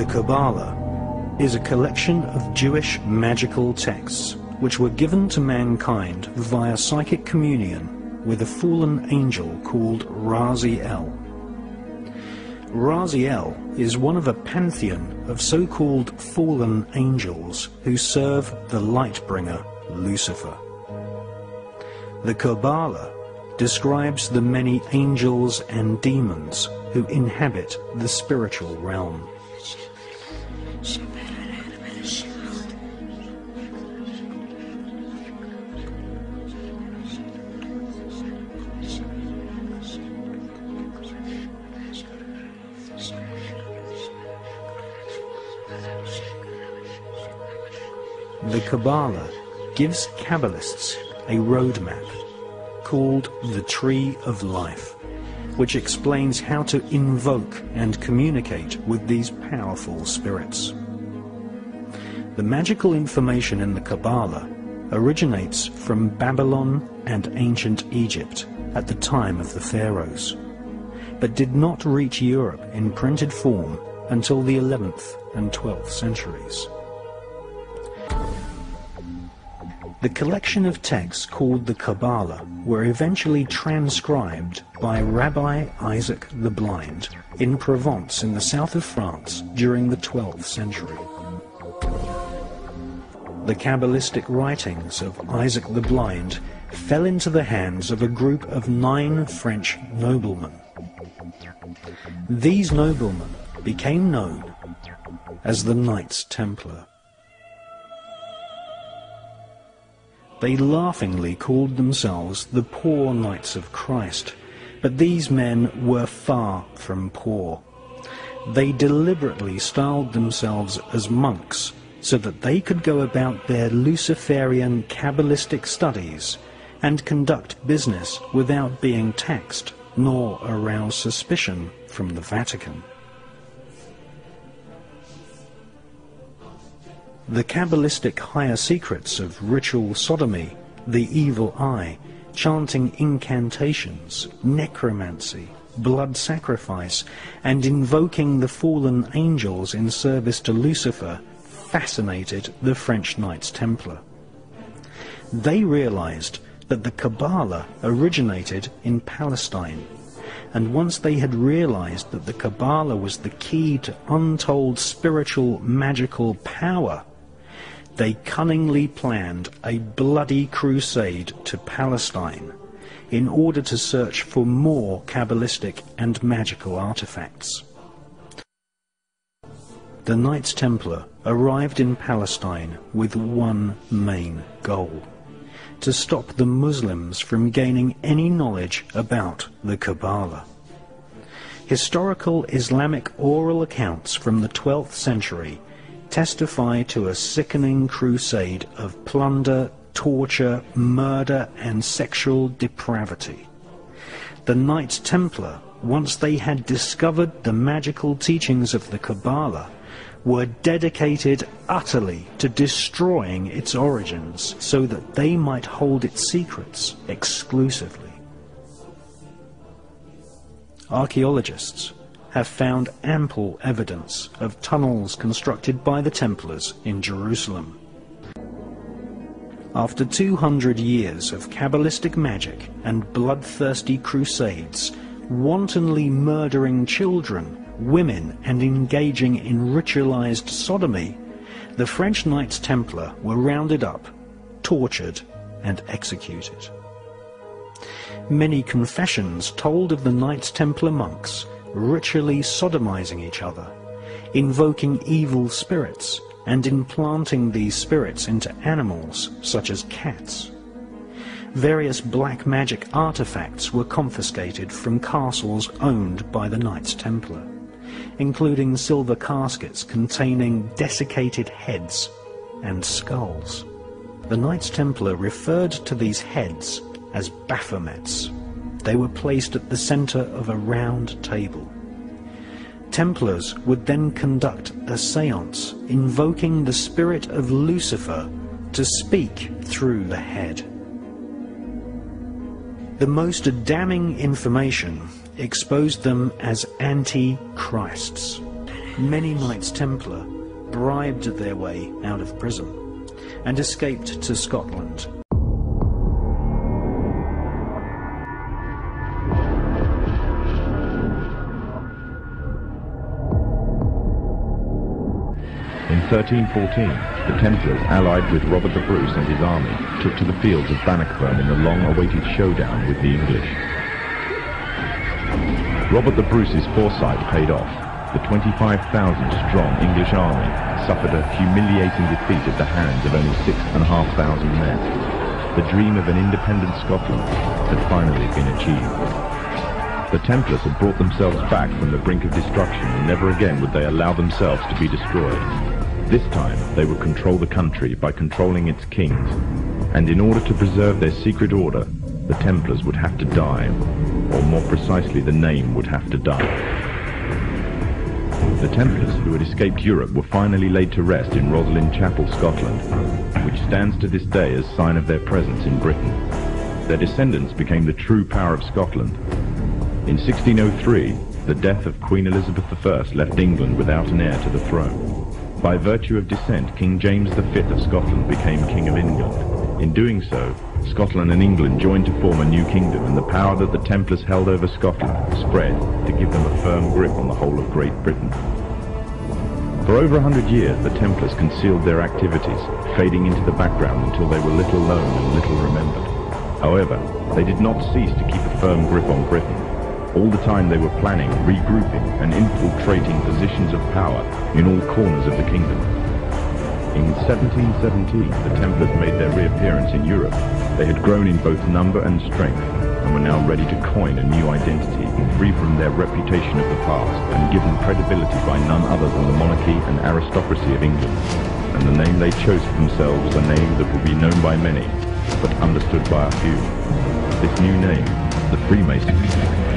Kabbalah is a collection of Jewish magical texts which were given to mankind via psychic communion with a fallen angel called Raziel. Raziel is one of a pantheon of so-called fallen angels who serve the light-bringer Lucifer. The Kabbalah describes the many angels and demons who inhabit the spiritual realm. The Kabbalah gives Kabbalists a roadmap called the Tree of Life, which explains how to invoke and communicate with these powerful spirits. The magical information in the Kabbalah originates from Babylon and ancient Egypt at the time of the pharaohs, but did not reach Europe in printed form until the 11th and 12th centuries. The collection of texts called the Kabbalah were eventually transcribed by Rabbi Isaac the Blind in Provence in the south of France during the 12th century. The Kabbalistic writings of Isaac the Blind fell into the hands of a group of 9 French noblemen. These noblemen became known as the Knights Templar. They laughingly called themselves the Poor Knights of Christ, but these men were far from poor. They deliberately styled themselves as monks so that they could go about their Luciferian Kabbalistic studies and conduct business without being taxed nor arouse suspicion from the Vatican. The Kabbalistic higher secrets of ritual sodomy, the evil eye, chanting incantations, necromancy, blood sacrifice, and invoking the fallen angels in service to Lucifer fascinated the French Knights Templar. They realized that the Kabbalah originated in Palestine, and once they had realized that the Kabbalah was the key to untold spiritual magical power, they cunningly planned a bloody crusade to Palestine in order to search for more Kabbalistic and magical artifacts. The Knights Templar arrived in Palestine with one main goal: to stop the Muslims from gaining any knowledge about the Kabbalah. Historical Islamic oral accounts from the 12th century testify to a sickening crusade of plunder, torture, murder, and sexual depravity. The Knights Templar, once they had discovered the magical teachings of the Kabbalah, were dedicated utterly to destroying its origins so that they might hold its secrets exclusively. Archaeologists have found ample evidence of tunnels constructed by the Templars in Jerusalem. After 200 years of Kabbalistic magic and bloodthirsty crusades, wantonly murdering children, women, and engaging in ritualized sodomy, the French Knights Templar were rounded up, tortured, and executed. Many confessions told of the Knights Templar monks ritually sodomizing each other, invoking evil spirits, and implanting these spirits into animals such as cats. Various black magic artifacts were confiscated from castles owned by the Knights Templar, including silver caskets containing desiccated heads and skulls. The Knights Templar referred to these heads as Baphomets. They were placed at the center of a round table. Templars would then conduct a séance invoking the spirit of Lucifer to speak through the head. The most damning information exposed them as anti-Christs. many Knights Templar bribed their way out of prison and escaped to Scotland. In 1314, the Templars, allied with Robert the Bruce and his army, took to the fields of Bannockburn in the long-awaited showdown with the English. Robert the Bruce's foresight paid off. The 25,000-strong English army suffered a humiliating defeat at the hands of only 6,500 men. The dream of an independent Scotland had finally been achieved. The Templars had brought themselves back from the brink of destruction, and never again would they allow themselves to be destroyed. This time, they would control the country by controlling its kings, and in order to preserve their secret order, the Templars would have to die, or more precisely, the name would have to die. The Templars who had escaped Europe were finally laid to rest in Roslin Chapel, Scotland, which stands to this day as sign of their presence in Britain. Their descendants became the true power of Scotland. In 1603, the death of Queen Elizabeth I left England without an heir to the throne. By virtue of descent, King James V of Scotland became King of England. In doing so, Scotland and England joined to form a new kingdom, and the power that the Templars held over Scotland spread to give them a firm grip on the whole of Great Britain. For over 100 years, the Templars concealed their activities, fading into the background until they were little known and little remembered. However, they did not cease to keep a firm grip on Britain. All the time they were planning, regrouping, and infiltrating positions of power in all corners of the kingdom. In 1717, the Templars made their reappearance in Europe. They had grown in both number and strength, and were now ready to coin a new identity, free from their reputation of the past, and given credibility by none other than the monarchy and aristocracy of England. And the name they chose for themselves was a name that would be known by many, but understood by a few. This new name, the Freemasons.